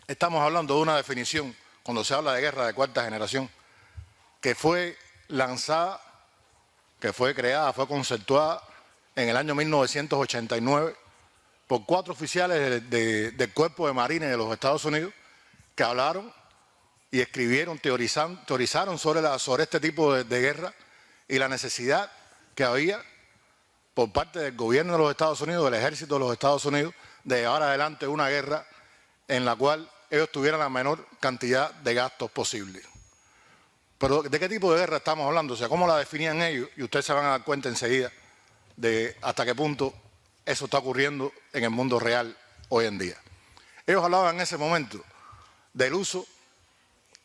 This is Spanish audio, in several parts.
Estamos hablando de una definición, cuando se habla de guerra de cuarta generación, que fue lanzada, que fue creada, fue conceptuada en el año 1989 por 4 oficiales del Cuerpo de Marines de los Estados Unidos que hablaron y escribieron, teorizaron sobre este tipo de guerra y la necesidad que había por parte del gobierno de los Estados Unidos, del ejército de los Estados Unidos, de llevar adelante una guerra en la cual ellos tuvieran la menor cantidad de gastos posible. Pero ¿de qué tipo de guerra estamos hablando? O sea, ¿cómo la definían ellos? Y ustedes se van a dar cuenta enseguida de hasta qué punto eso está ocurriendo en el mundo real hoy en día. Ellos hablaban en ese momento del uso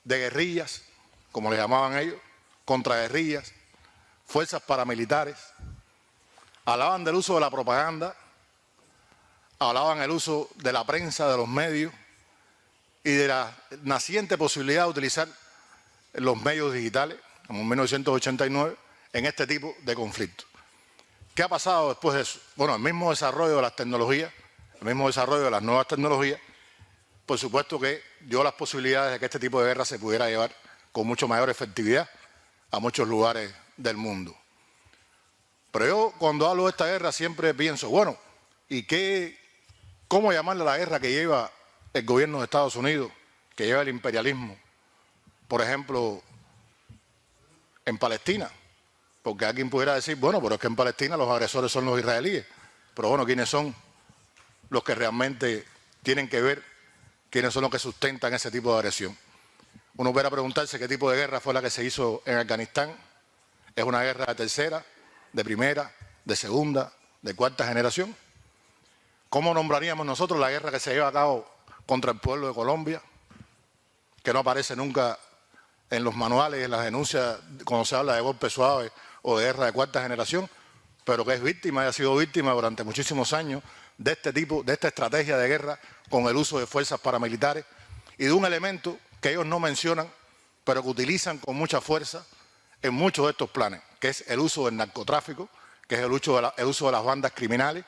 de guerrillas, como le llamaban ellos, contraguerrillas, fuerzas paramilitares, hablaban del uso de la propaganda, hablaban del uso de la prensa, de los medios y de la naciente posibilidad de utilizar los medios digitales, como en 1989, en este tipo de conflictos. ¿Qué ha pasado después de eso? Bueno, el mismo desarrollo de las tecnologías, el mismo desarrollo de las nuevas tecnologías, por supuesto que dio las posibilidades de que este tipo de guerra se pudiera llevar con mucho mayor efectividad a muchos lugares del mundo. Pero yo cuando hablo de esta guerra siempre pienso, bueno, ¿y cómo llamarle a la guerra que lleva el gobierno de Estados Unidos, que lleva el imperialismo, por ejemplo, en Palestina? Porque alguien pudiera decir, bueno, pero es que en Palestina los agresores son los israelíes. Pero bueno, ¿quiénes son los que realmente tienen que ver? ¿Quiénes son los que sustentan ese tipo de agresión? Uno pudiera preguntarse qué tipo de guerra fue la que se hizo en Afganistán. ¿Es una guerra de tercera, de primera, de segunda, de cuarta generación? ¿Cómo nombraríamos nosotros la guerra que se lleva a cabo contra el pueblo de Colombia, que no aparece nunca en los manuales, en las denuncias, cuando se habla de golpes suaves o de guerra de cuarta generación, pero que es víctima y ha sido víctima durante muchísimos años de este tipo, de esta estrategia de guerra con el uso de fuerzas paramilitares y de un elemento que ellos no mencionan, pero que utilizan con mucha fuerza en muchos de estos planes, que es el uso del narcotráfico, que es el uso de las bandas criminales,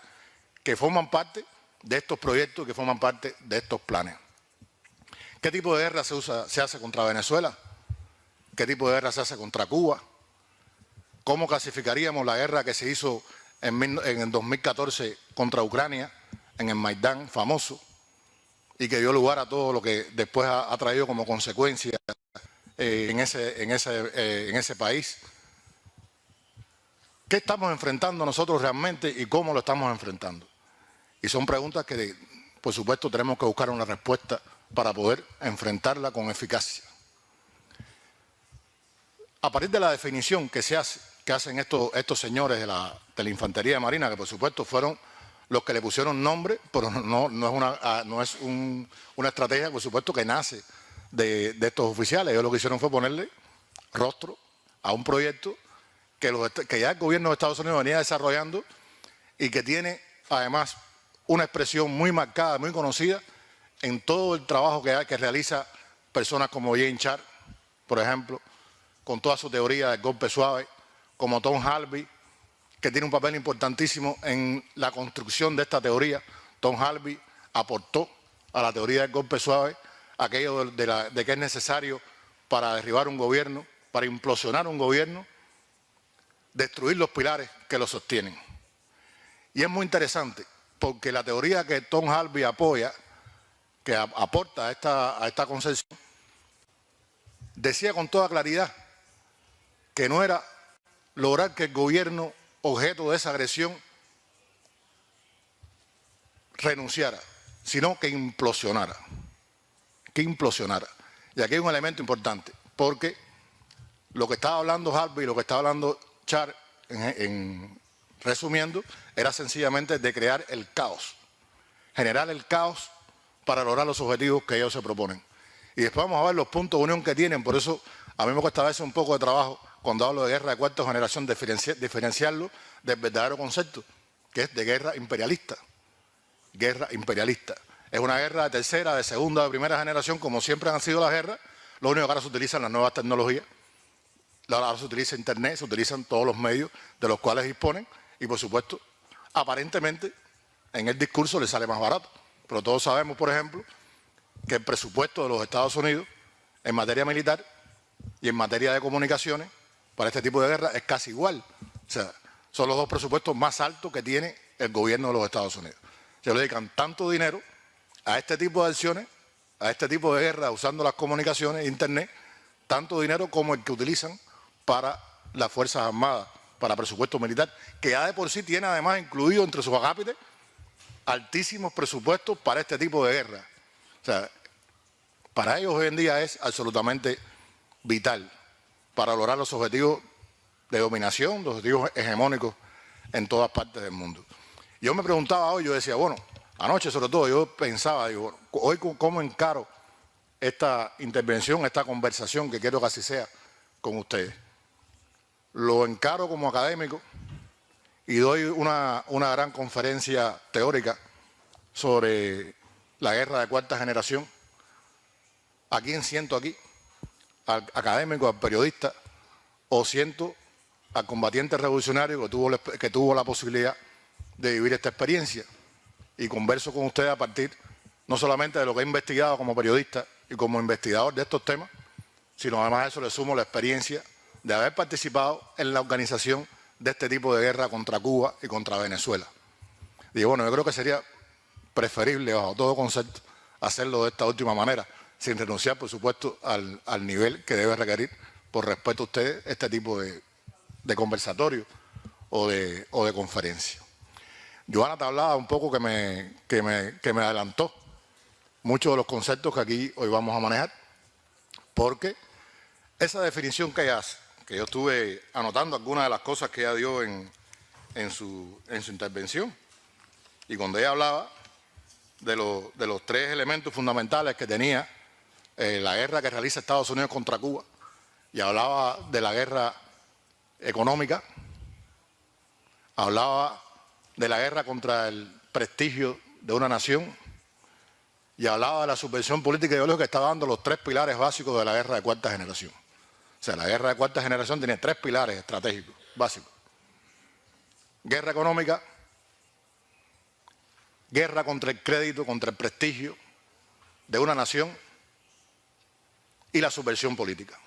que forman parte de estos proyectos, que forman parte de estos planes. ¿Qué tipo de guerra se hace contra Venezuela? ¿Qué tipo de guerra se hace contra Cuba? ¿Cómo clasificaríamos la guerra que se hizo en el 2014 contra Ucrania, en el Maidán famoso, y que dio lugar a todo lo que después ha traído como consecuencia en ese país? ¿Qué estamos enfrentando nosotros realmente y cómo lo estamos enfrentando? Y son preguntas que, por supuesto, tenemos que buscar una respuesta para poder enfrentarla con eficacia. A partir de la definición que hacen estos señores de la Infantería de Marina, que por supuesto fueron los que le pusieron nombre, pero no es una estrategia, por supuesto, que nace de estos oficiales. Ellos lo que hicieron fue ponerle rostro a un proyecto que ya el gobierno de Estados Unidos venía desarrollando y que tiene, además, una expresión muy marcada, muy conocida en todo el trabajo que realiza personas como James Char, por ejemplo, con toda su teoría del golpe suave, como Tom Halby, que tiene un papel importantísimo en la construcción de esta teoría. Tom Halby aportó a la teoría del golpe suave aquello de que es necesario para derribar un gobierno, para implosionar un gobierno, destruir los pilares que lo sostienen. Y es muy interesante, porque la teoría que Tom Halby apoya, que aporta a esta concepción, decía con toda claridad que no era lograr que el gobierno objeto de esa agresión renunciara, sino que implosionara. Y aquí hay un elemento importante, porque lo que estaba hablando Halby y lo que estaba hablando Char, resumiendo, era sencillamente de crear el caos, generar el caos para lograr los objetivos que ellos se proponen. Y después vamos a ver los puntos de unión que tienen. Por eso a mí me cuesta a veces un poco de trabajo, cuando hablo de guerra de cuarta generación, diferenciarlo del verdadero concepto, que es de guerra imperialista. Guerra imperialista. Es una guerra de tercera, de segunda, de primera generación, como siempre han sido las guerras. Lo único que ahora se utilizan las nuevas tecnologías. Ahora se utiliza Internet, se utilizan todos los medios de los cuales disponen y, por supuesto, aparentemente en el discurso les sale más barato. Pero todos sabemos, por ejemplo, que el presupuesto de los Estados Unidos en materia militar y en materia de comunicaciones para este tipo de guerra es casi igual. O sea, son los dos presupuestos más altos que tiene el gobierno de los Estados Unidos. Se le dedican tanto dinero a este tipo de acciones, a este tipo de guerra usando las comunicaciones, internet, tanto dinero como el que utilizan para las Fuerzas Armadas, para presupuesto militar, que ya de por sí tiene además incluido entre sus acápites altísimos presupuestos para este tipo de guerra. O sea, para ellos hoy en día es absolutamente vital para lograr los objetivos de dominación, los objetivos hegemónicos en todas partes del mundo. Yo me preguntaba hoy, yo decía, bueno, anoche sobre todo yo pensaba, digo, bueno, hoy cómo encaro esta intervención, esta conversación que quiero que así sea con ustedes. Lo encaro como académico y doy una gran conferencia teórica sobre la guerra de cuarta generación. ¿A quién siento aquí? ¿Al académico, al periodista? ¿O siento al combatiente revolucionario que tuvo la posibilidad de vivir esta experiencia? Y converso con ustedes a partir no solamente de lo que he investigado como periodista y como investigador de estos temas, sino además a eso le sumo la experiencia de haber participado en la organización de este tipo de guerra contra Cuba y contra Venezuela. Digo, bueno, yo creo que sería preferible, bajo todo concepto, hacerlo de esta última manera, sin renunciar, por supuesto, al nivel que debe requerir, por respeto a ustedes, este tipo de conversatorio o de conferencia. Joana te hablaba un poco que me adelantó muchos de los conceptos que aquí hoy vamos a manejar, porque esa definición que ella hace, que yo estuve anotando algunas de las cosas que ella dio en su intervención, y cuando ella hablaba de los tres elementos fundamentales que tenía la guerra que realiza Estados Unidos contra Cuba, y hablaba de la guerra económica, hablaba de la guerra contra el prestigio de una nación y hablaba de la subversión política y ideológica que está dando los tres pilares básicos de la guerra de cuarta generación. O sea, la guerra de cuarta generación tiene tres pilares estratégicos básicos. Guerra económica, guerra contra el crédito, contra el prestigio de una nación y la subversión política.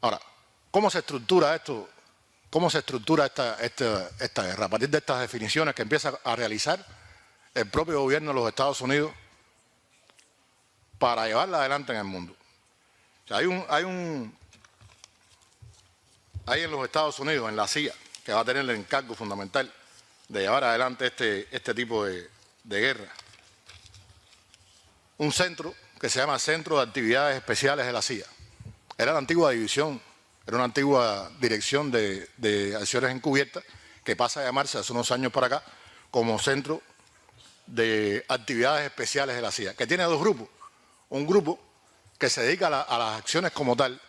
Ahora, ¿cómo se estructura esto? ¿Cómo se estructura esta guerra? A partir de estas definiciones que empieza a realizar el propio gobierno de los Estados Unidos para llevarla adelante en el mundo. O sea, hay en los Estados Unidos, en la CIA, que va a tener el encargo fundamental de llevar adelante este tipo de guerra, un centro que se llama Centro de Actividades Especiales de la CIA. Era la antigua división, era una antigua dirección de acciones encubiertas que pasa a llamarse hace unos años para acá como Centro de Actividades Especiales de la CIA, que tiene dos grupos. Un grupo que se dedica a las acciones como tal,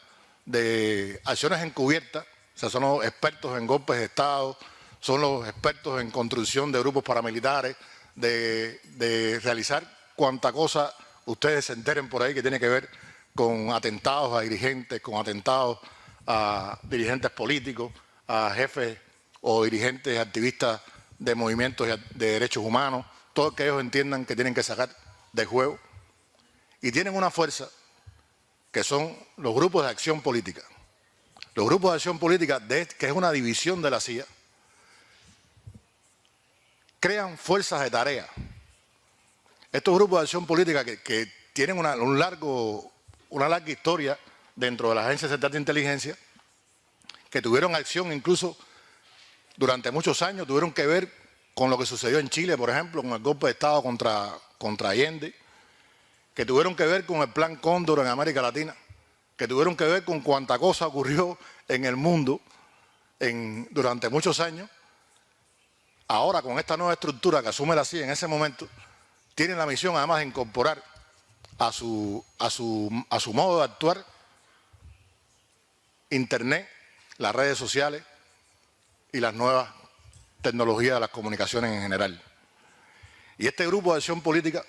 de acciones encubiertas, o sea, son los expertos en golpes de Estado, son los expertos en construcción de grupos paramilitares, de realizar cuanta cosa ustedes se enteren por ahí que tiene que ver con atentados a dirigentes, con atentados a dirigentes políticos, a jefes o dirigentes activistas de movimientos de derechos humanos, todo que ellos entiendan que tienen que sacar de juego. Y tienen una fuerza que son los grupos de acción política. Los grupos de acción política, que es una división de la CIA, crean fuerzas de tarea. Estos grupos de acción política que tienen una larga historia dentro de la Agencia Central de Inteligencia, que tuvieron acción incluso durante muchos años, tuvieron que ver con lo que sucedió en Chile, por ejemplo, con el golpe de Estado contra Allende, que tuvieron que ver con el Plan Cóndor en América Latina, que tuvieron que ver con cuánta cosa ocurrió en el mundo durante muchos años. Ahora, con esta nueva estructura que asume la CIA en ese momento, tienen la misión además de incorporar a su modo de actuar Internet, las redes sociales y las nuevas tecnologías de las comunicaciones en general. Y este grupo de acción política,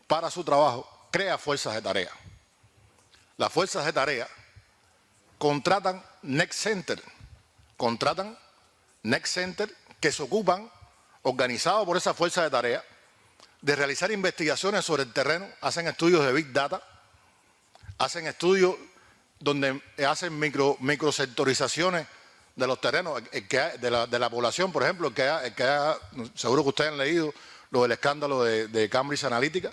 para su trabajo, crea fuerzas de tarea. Las fuerzas de tarea contratan Next Center, que se ocupan, organizados por esa fuerza de tarea, de realizar investigaciones sobre el terreno, hacen estudios de Big Data, hacen estudios donde hacen microsectorizaciones de los terrenos, de la población, por ejemplo, seguro que ustedes han leído lo del escándalo de Cambridge Analytica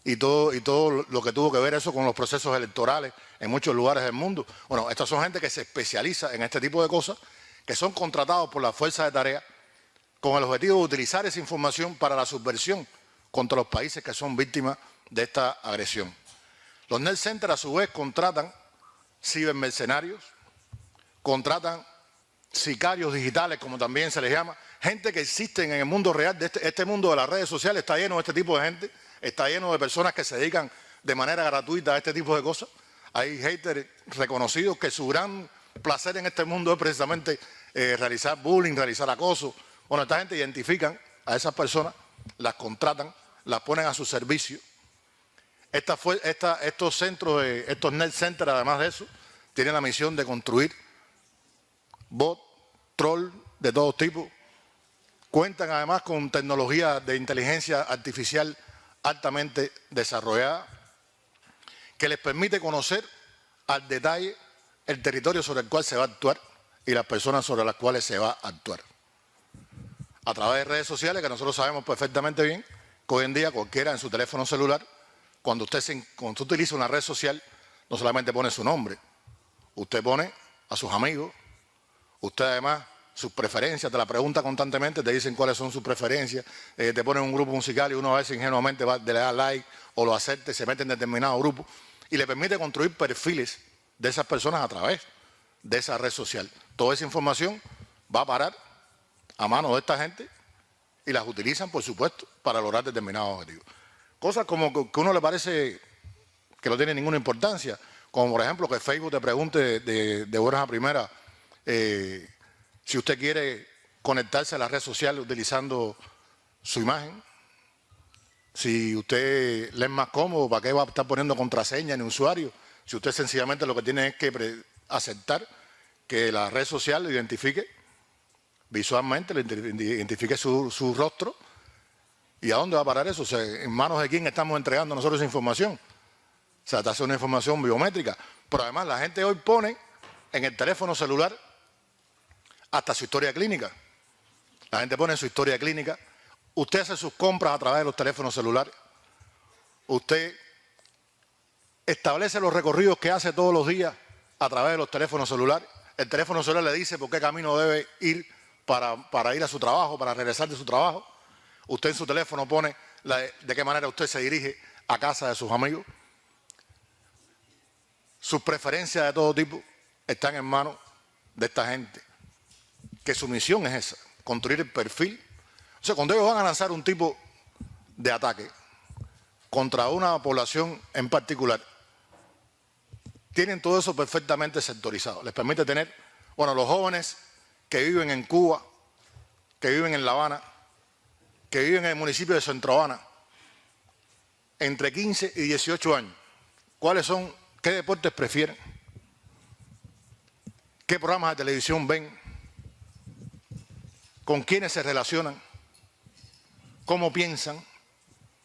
y todo lo que tuvo que ver eso con los procesos electorales en muchos lugares del mundo. Bueno, estas son gente que se especializa en este tipo de cosas, que son contratados por la fuerza de tarea con el objetivo de utilizar esa información para la subversión contra los países que son víctimas de esta agresión. Los Net Centers, a su vez, contratan cibermercenarios, contratan sicarios digitales, como también se les llama, gente que existen en el mundo real. Este mundo de las redes sociales está lleno de este tipo de gente, está lleno de personas que se dedican de manera gratuita a este tipo de cosas. Hay haters reconocidos que su gran placer en este mundo es precisamente realizar bullying, realizar acoso. Bueno, esta gente identifican a esas personas, las contratan, las ponen a su servicio. Estos centros, estos Net Centers, además de eso, tienen la misión de construir bots, trolls de todo tipo. Cuentan además con tecnología de inteligencia artificial altamente desarrollada que les permite conocer al detalle el territorio sobre el cual se va a actuar y las personas sobre las cuales se va a actuar. A través de redes sociales, que nosotros sabemos perfectamente bien que hoy en día cualquiera en su teléfono celular, cuando usted utiliza una red social, no solamente pone su nombre, usted pone a sus amigos, usted además sus preferencias, te la pregunta constantemente, te dicen cuáles son sus preferencias, te ponen un grupo musical y uno a veces ingenuamente le da like o lo acepta y se mete en determinado grupo y le permite construir perfiles de esas personas a través de esa red social. Toda esa información va a parar a manos de esta gente y las utilizan, por supuesto, para lograr determinados objetivos. Cosas como que a uno le parece que no tiene ninguna importancia, como por ejemplo que Facebook te pregunte de buenas a primeras si usted quiere conectarse a la red social utilizando su imagen, si usted le es más cómodo, ¿para qué va a estar poniendo contraseña en usuario? Si usted sencillamente lo que tiene es que aceptar que la red social lo identifique visualmente, le identifique su rostro. ¿Y a dónde va a parar eso? O sea, ¿en manos de quién estamos entregando nosotros esa información? O sea, está haciendo una información biométrica. Pero además la gente hoy pone en el teléfono celular hasta su historia clínica. La gente pone su historia clínica. Usted hace sus compras a través de los teléfonos celulares. Usted establece los recorridos que hace todos los días a través de los teléfonos celulares. El teléfono celular le dice por qué camino debe ir para ir a su trabajo, para regresar de su trabajo. Usted en su teléfono pone de qué manera usted se dirige a casa de sus amigos. Sus preferencias de todo tipo están en manos de esta gente, que su misión es esa, construir el perfil. O sea, cuando ellos van a lanzar un tipo de ataque contra una población en particular, tienen todo eso perfectamente sectorizado. Les permite tener, bueno, los jóvenes que viven en Cuba, que viven en La Habana, que viven en el municipio de Centro Habana, entre 15 y 18 años, ¿qué deportes prefieren? ¿Qué programas de televisión ven? ¿Con quiénes se relacionan? ¿Cómo piensan?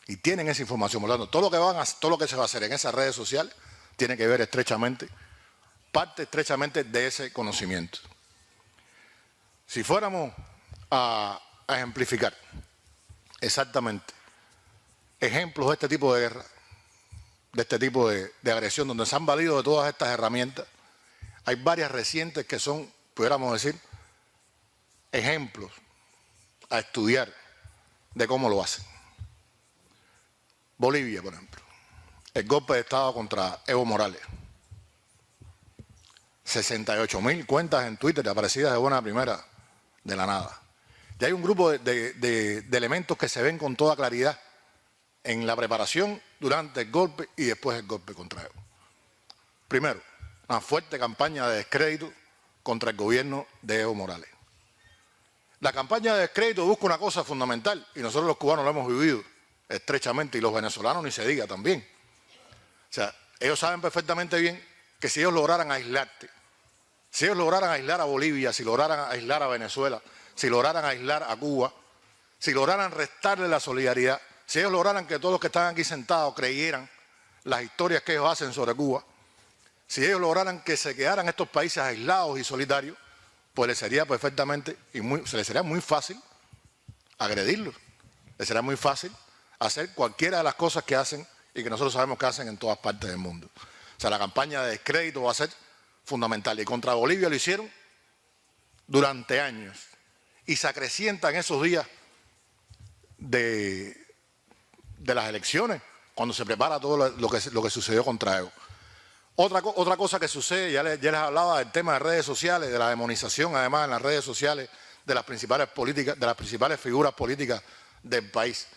Y tienen esa información. Por lo tanto, todo lo que se va a hacer en esas redes sociales tiene que ver estrechamente, parte estrechamente de ese conocimiento. Si fuéramos a ejemplificar exactamente ejemplos de este tipo de guerra, de este tipo de agresión, donde se han valido de todas estas herramientas, hay varias recientes que son, pudiéramos decir, ejemplos a estudiar de cómo lo hacen. Bolivia, por ejemplo, el golpe de Estado contra Evo Morales. 68.000 cuentas en Twitter aparecidas de buena primera, de la nada. Y hay un grupo de elementos que se ven con toda claridad en la preparación, durante el golpe y después del golpe contra Evo. Primero, una fuerte campaña de descrédito contra el gobierno de Evo Morales. La campaña de descrédito busca una cosa fundamental, y nosotros los cubanos lo hemos vivido estrechamente, y los venezolanos ni se diga también. O sea, ellos saben perfectamente bien que si ellos lograran aislarte, si ellos lograran aislar a Bolivia, si lograran aislar a Venezuela, si lograran aislar a Cuba, si lograran restarle la solidaridad, si ellos lograran que todos los que están aquí sentados creyeran las historias que ellos hacen sobre Cuba, si ellos lograran que se quedaran estos países aislados y solitarios, pues les sería perfectamente y se les sería muy fácil agredirlos. Les será muy fácil hacer cualquiera de las cosas que hacen y que nosotros sabemos que hacen en todas partes del mundo. O sea, la campaña de descrédito va a ser fundamental. Y contra Bolivia lo hicieron durante años. Y se acrecienta en esos días de las elecciones, cuando se prepara todo lo que sucedió contra Evo. Otra cosa que sucede, ya les hablaba del tema de redes sociales, de la demonización además en las redes sociales de las principales políticas, de las principales figuras políticas del país.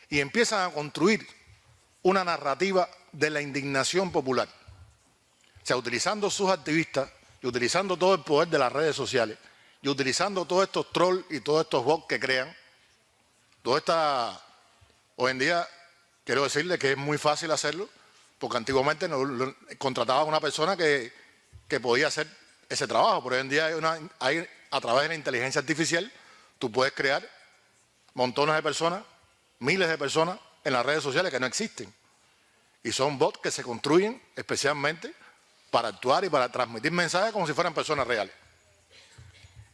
Y empiezan a construir una narrativa de la indignación popular. O sea, utilizando sus activistas y utilizando todo el poder de las redes sociales y utilizando todos estos trolls y todos estos bots que crean, hoy en día quiero decirles que es muy fácil hacerlo, porque antiguamente contrataba a una persona que podía hacer ese trabajo, pero hoy en día a través de la inteligencia artificial tú puedes crear montones de personas, miles de personas en las redes sociales que no existen. Y son bots que se construyen especialmente para actuar y para transmitir mensajes como si fueran personas reales.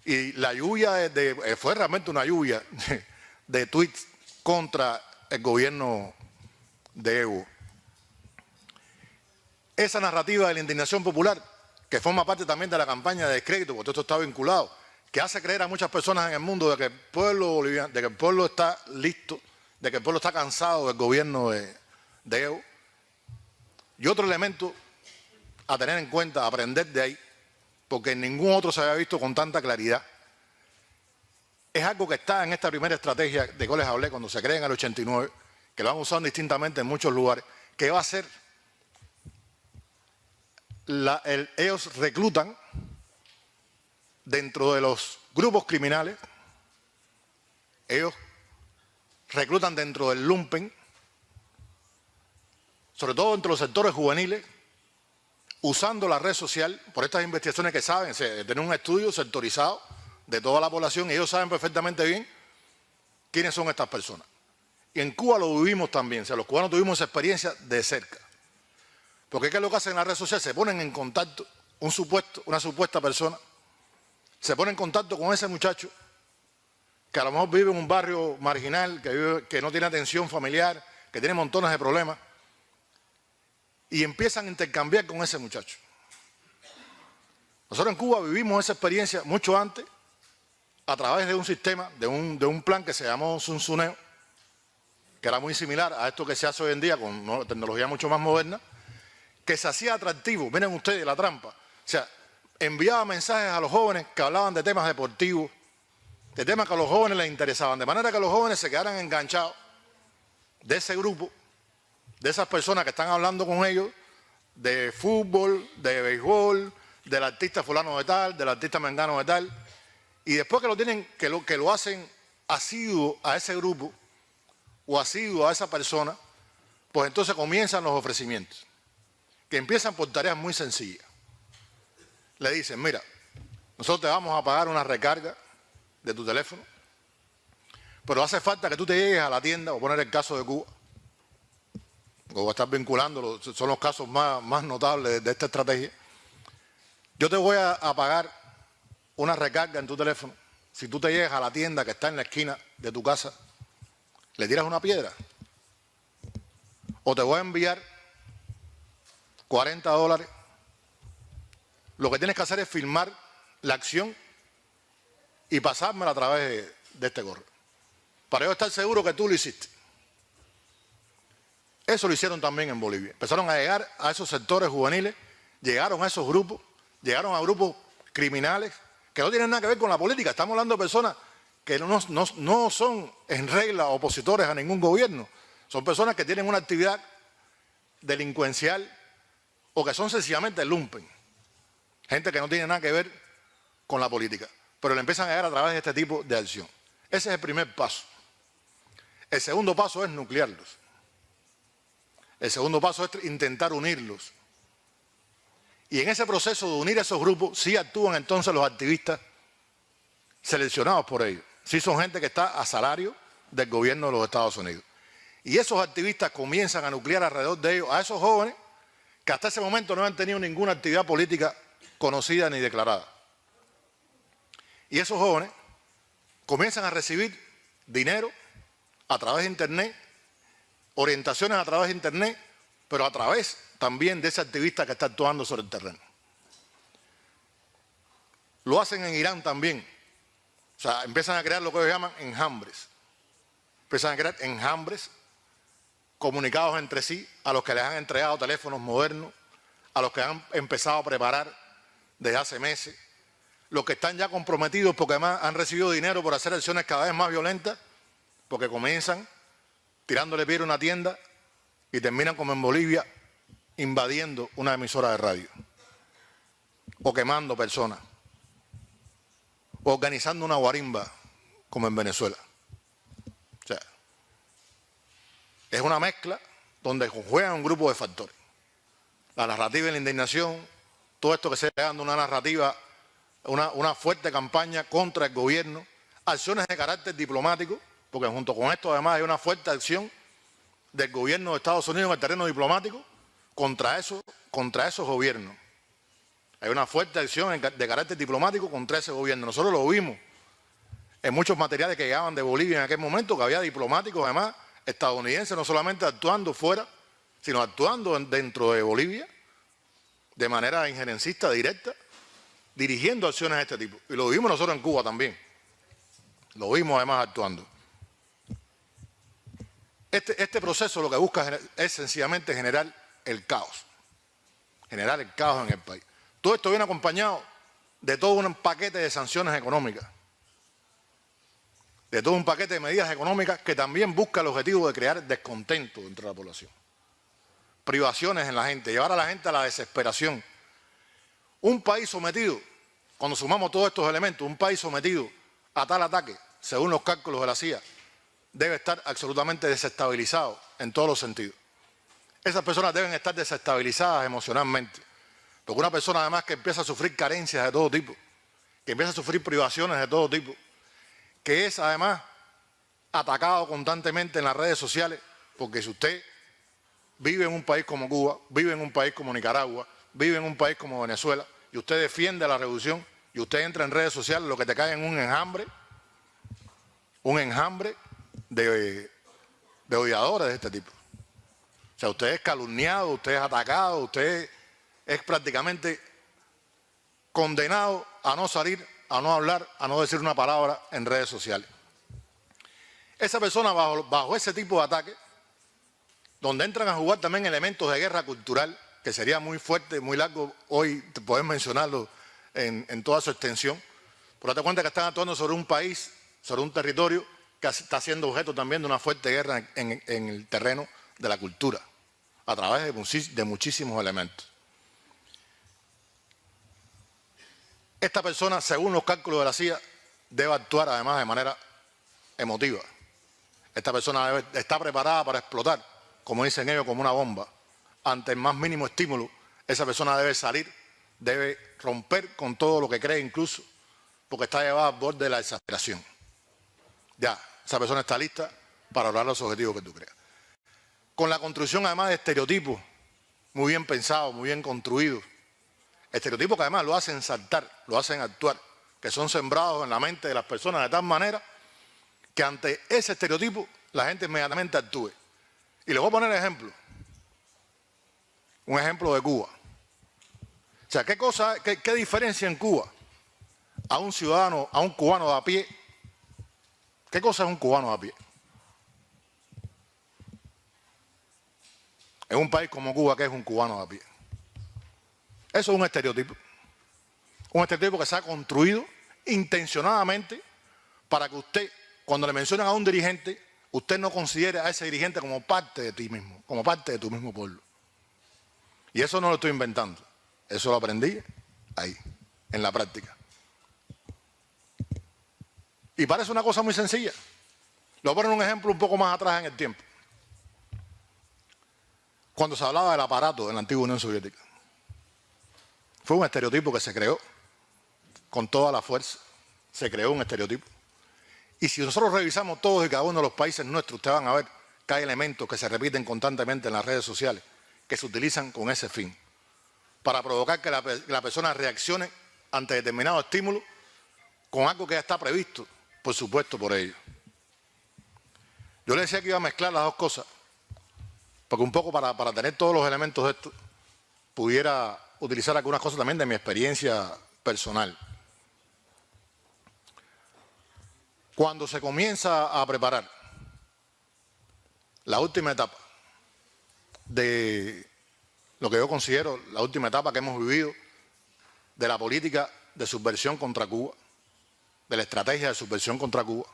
Y la lluvia fue realmente una lluvia de tweets contra el gobierno de Evo. Esa narrativa de la indignación popular, que forma parte también de la campaña de descrédito, porque todo esto está vinculado, que hace creer a muchas personas en el mundo de que el pueblo boliviano, de que el pueblo está listo, de que el pueblo está cansado del gobierno de Evo. Y otro elemento a tener en cuenta, a aprender de ahí, porque en ningún otro se había visto con tanta claridad, es algo que está en esta primera estrategia de que les hablé cuando se crea en el 89, que lo han usado distintamente en muchos lugares, que va a ser, ellos reclutan dentro de los grupos criminales, ellos reclutan dentro del lumpen, sobre todo entre los sectores juveniles, usando la red social, por estas investigaciones que saben, tienen un estudio sectorizado de toda la población y ellos saben perfectamente bien quiénes son estas personas. Y en Cuba lo vivimos también, o sea, los cubanos tuvimos esa experiencia de cerca. Porque ¿qué es lo que hacen en la red social? Se ponen en contacto, una supuesta persona, se pone en contacto con ese muchacho que a lo mejor vive en un barrio marginal, que no tiene atención familiar, que tiene montones de problemas, y empiezan a intercambiar con ese muchacho. Nosotros en Cuba vivimos esa experiencia mucho antes, a través de un sistema, de un plan que se llamó Zunzuneo, que era muy similar a esto que se hace hoy en día con tecnología mucho más moderna, que se hacía atractivo. Miren ustedes la trampa. O sea, enviaba mensajes a los jóvenes que hablaban de temas deportivos, de temas que a los jóvenes les interesaban, de manera que los jóvenes se quedaran enganchados de ese grupo, de esas personas que están hablando con ellos, de fútbol, de béisbol, del artista fulano de tal, del artista mengano de tal, y después que lo hacen asiduo a ese grupo o asiduo a esa persona, pues entonces comienzan los ofrecimientos, que empiezan por tareas muy sencillas. Le dicen, mira, nosotros te vamos a pagar una recarga de tu teléfono, pero hace falta que tú te llegues a la tienda, voy a poner el caso de Cuba, porque voy a estar vinculándolo, son los casos más notables de esta estrategia. Yo te voy a pagar una recarga en tu teléfono si tú te llegas a la tienda que está en la esquina de tu casa, le tiras una piedra, o te voy a enviar $40. Lo que tienes que hacer es filmar la acción y pasármela a través de este correo, para yo estar seguro que tú lo hiciste. Eso lo hicieron también en Bolivia. Empezaron a llegar a esos sectores juveniles, llegaron a esos grupos, llegaron a grupos criminales que no tienen nada que ver con la política. Estamos hablando de personas que no son en regla opositores a ningún gobierno. Son personas que tienen una actividad delincuencial o que son sencillamente lumpen. Gente que no tiene nada que ver con la política, pero le empiezan a llegar a través de este tipo de acción. Ese es el primer paso. El segundo paso es nuclearlos. El segundo paso es intentar unirlos. Y en ese proceso de unir esos grupos, sí actúan entonces los activistas seleccionados por ellos. Sí son gente que está a salario del gobierno de los Estados Unidos. Y esos activistas comienzan a nuclear alrededor de ellos a esos jóvenes que hasta ese momento no han tenido ninguna actividad política conocida ni declarada. Y esos jóvenes comienzan a recibir dinero a través de Internet, orientaciones a través de Internet, pero a través también de ese activista que está actuando sobre el terreno. Lo hacen en Irán también. O sea, empiezan a crear lo que ellos llaman enjambres. Empiezan a crear enjambres comunicados entre sí, a los que les han entregado teléfonos modernos, a los que han empezado a preparar desde hace meses, los que están ya comprometidos porque además han recibido dinero por hacer acciones cada vez más violentas, porque comienzan tirándole piedra a una tienda y terminan como en Bolivia invadiendo una emisora de radio o quemando personas, o organizando una guarimba como en Venezuela. O sea, es una mezcla donde juegan un grupo de factores. La narrativa y la indignación, todo esto que se está dando una narrativa, una fuerte campaña contra el gobierno, acciones de carácter diplomático, porque junto con esto además hay una fuerte acción del gobierno de Estados Unidos en el terreno diplomático contra esos gobiernos. Hay una fuerte acción de carácter diplomático contra ese gobierno. Nosotros lo vimos en muchos materiales que llegaban de Bolivia en aquel momento, que había diplomáticos además estadounidenses, no solamente actuando fuera, sino actuando dentro de Bolivia de manera injerencista, directa, dirigiendo acciones de este tipo. Y lo vimos nosotros en Cuba también. Lo vimos además actuando. Este proceso lo que busca es sencillamente generar el caos. Generar el caos en el país. Todo esto viene acompañado de todo un paquete de sanciones económicas. De todo un paquete de medidas económicas que también busca el objetivo de crear descontento entre la población. Privaciones en la gente, llevar a la gente a la desesperación. Un país sometido, cuando sumamos todos estos elementos, un país sometido a tal ataque, según los cálculos de la CIA, debe estar absolutamente desestabilizado en todos los sentidos. Esas personas deben estar desestabilizadas emocionalmente, porque una persona además que empieza a sufrir carencias de todo tipo, que empieza a sufrir privaciones de todo tipo, que es además atacado constantemente en las redes sociales, porque si usted vive en un país como Cuba, vive en un país como Nicaragua, vive en un país como Venezuela, y usted defiende la revolución, y usted entra en redes sociales, lo que te cae en un enjambre de odiadores de este tipo. O sea, usted es calumniado, usted es atacado, usted es prácticamente condenado a no salir, a no hablar, a no decir una palabra en redes sociales. Esa persona bajo ese tipo de ataque, donde entran a jugar también elementos de guerra cultural, que sería muy fuerte, muy largo hoy poder mencionarlo en toda su extensión, pero date cuenta que están actuando sobre un país, sobre un territorio que está siendo objeto también de una fuerte guerra en el terreno de la cultura, a través de muchísimos elementos. Esta persona, según los cálculos de la CIA, debe actuar además de manera emotiva. Esta persona está preparada para explotar, como dicen ellos, como una bomba. Ante el más mínimo estímulo, esa persona debe salir, debe romper con todo lo que cree incluso, porque está llevada al borde de la exasperación. Ya, esa persona está lista para lograr los objetivos que tú creas. Con la construcción además de estereotipos muy bien pensados, muy bien construidos, estereotipos que además lo hacen saltar, lo hacen actuar, que son sembrados en la mente de las personas de tal manera que ante ese estereotipo la gente inmediatamente actúe. Y les voy a poner ejemplo. Un ejemplo de Cuba. O sea, ¿qué diferencia en Cuba a un ciudadano, a un cubano de a pie? ¿Qué cosa es un cubano de a pie? En un país como Cuba, ¿qué es un cubano de a pie? Eso es un estereotipo. Un estereotipo que se ha construido intencionadamente para que usted, cuando le mencionan a un dirigente, usted no considere a ese dirigente como parte de ti mismo, como parte de tu mismo pueblo. Y eso no lo estoy inventando. Eso lo aprendí ahí, en la práctica. Y parece una cosa muy sencilla. Le voy a poner un ejemplo un poco más atrás en el tiempo. Cuando se hablaba del aparato en la antigua Unión Soviética. Fue un estereotipo que se creó con toda la fuerza. Se creó un estereotipo. Y si nosotros revisamos todos y cada uno de los países nuestros, ustedes van a ver que hay elementos que se repiten constantemente en las redes sociales que se utilizan con ese fin, para provocar que la persona reaccione ante determinado estímulo con algo que ya está previsto, por supuesto, por ellos. Yo le decía que iba a mezclar las dos cosas, porque un poco para tener todos los elementos de esto, pudiera utilizar algunas cosas también de mi experiencia personal. Cuando se comienza a preparar la última etapa de lo que yo considero la última etapa que hemos vivido de la política de subversión contra Cuba, de la estrategia de subversión contra Cuba,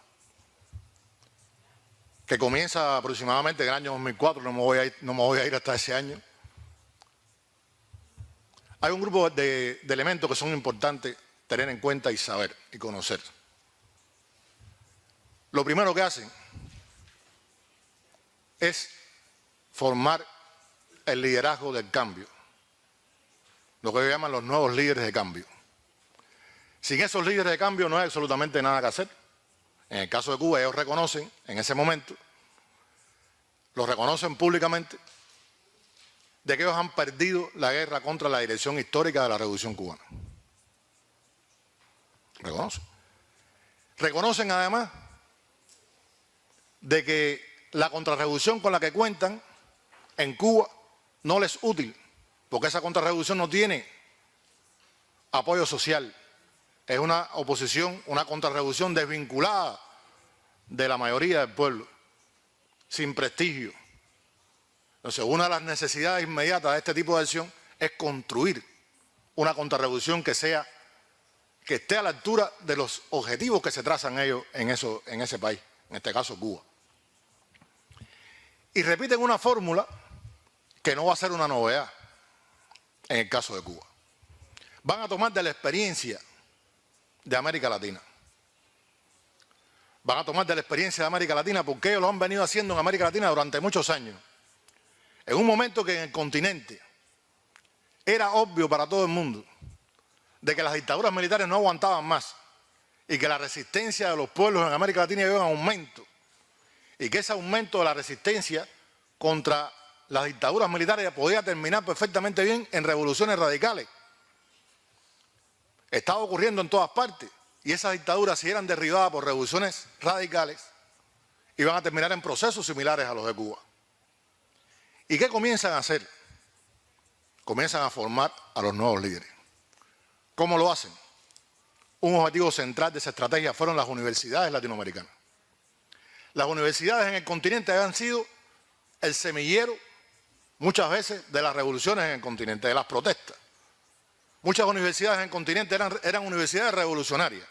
que comienza aproximadamente en el año 2004, no me voy a ir hasta ese año. Hay un grupo de elementos que son importantes tener en cuenta y saber y conocer. Lo primero que hacen es formar el liderazgo del cambio, lo que ellos llaman los nuevos líderes de cambio. Sin esos líderes de cambio no hay absolutamente nada que hacer. En el caso de Cuba ellos reconocen, en ese momento, lo reconocen públicamente, de que ellos han perdido la guerra contra la dirección histórica de la Revolución Cubana. Reconocen. Reconocen además de que la contrarrevolución con la que cuentan en Cuba no les es útil, porque esa contrarrevolución no tiene apoyo social. Es una oposición, una contrarrevolución desvinculada de la mayoría del pueblo, sin prestigio. Entonces, una de las necesidades inmediatas de este tipo de acción es construir una contrarrevolución que esté a la altura de los objetivos que se trazan ellos en ese país, en este caso Cuba. Y repiten una fórmula que no va a ser una novedad en el caso de Cuba. Van a tomar de la experiencia de América Latina. Van a tomar de la experiencia de América Latina porque ellos lo han venido haciendo en América Latina durante muchos años. En un momento que en el continente era obvio para todo el mundo de que las dictaduras militares no aguantaban más y que la resistencia de los pueblos en América Latina iba en aumento y que ese aumento de la resistencia contra las dictaduras militares podía terminar perfectamente bien en revoluciones radicales. Estaba ocurriendo en todas partes y esas dictaduras, si eran derribadas por revoluciones radicales, iban a terminar en procesos similares a los de Cuba. ¿Y qué comienzan a hacer? Comienzan a formar a los nuevos líderes. ¿Cómo lo hacen? Un objetivo central de esa estrategia fueron las universidades latinoamericanas. Las universidades en el continente han sido el semillero, muchas veces, de las revoluciones en el continente, de las protestas. Muchas universidades en el continente eran universidades revolucionarias.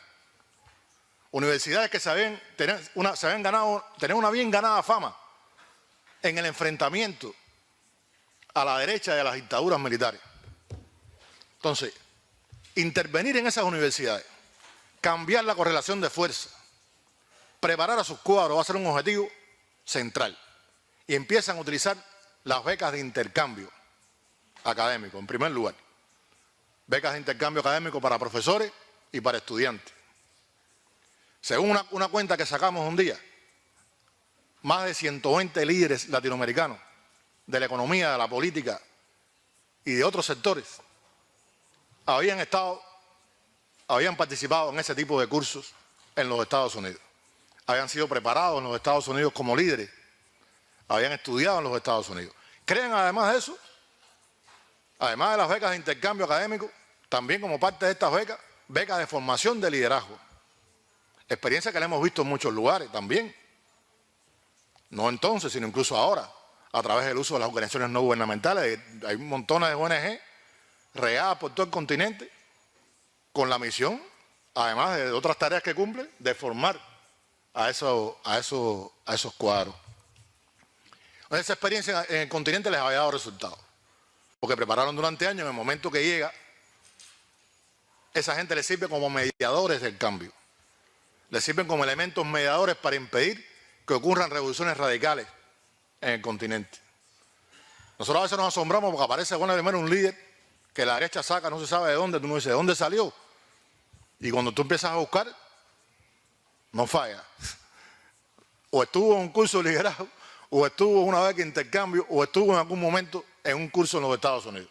Universidades que se habían ganado, tener una bien ganada fama en el enfrentamiento a la derecha de las dictaduras militares. Entonces, intervenir en esas universidades, cambiar la correlación de fuerza, preparar a sus cuadros va a ser un objetivo central. Y empiezan a utilizar las becas de intercambio académico, en primer lugar. Becas de intercambio académico para profesores y para estudiantes. Según una cuenta que sacamos un día, más de 120 líderes latinoamericanos de la economía, de la política y de otros sectores habían participado en ese tipo de cursos en los Estados Unidos. Habían sido preparados en los Estados Unidos como líderes, habían estudiado en los Estados Unidos. Creen además de eso, además de las becas de intercambio académico, también como parte de estas becas, becas de formación de liderazgo. Experiencia que la hemos visto en muchos lugares también. No entonces, sino incluso ahora, a través del uso de las organizaciones no gubernamentales. Hay montones de ONG regadas por todo el continente con la misión, además de otras tareas que cumplen, de formar a esos cuadros. Esa experiencia en el continente les había dado resultados, porque prepararon durante años. En el momento que llega, esa gente les sirve como mediadores del cambio, les sirven como elementos mediadores para impedir que ocurran revoluciones radicales en el continente. Nosotros a veces nos asombramos porque aparece, bueno, primero un líder que la derecha saca, no se sabe de dónde, tú no dices, ¿de dónde salió? Y cuando tú empiezas a buscar, no falla. O estuvo en un curso de liderazgo, o estuvo una beca de intercambio, o estuvo en algún momento en un curso en los Estados Unidos.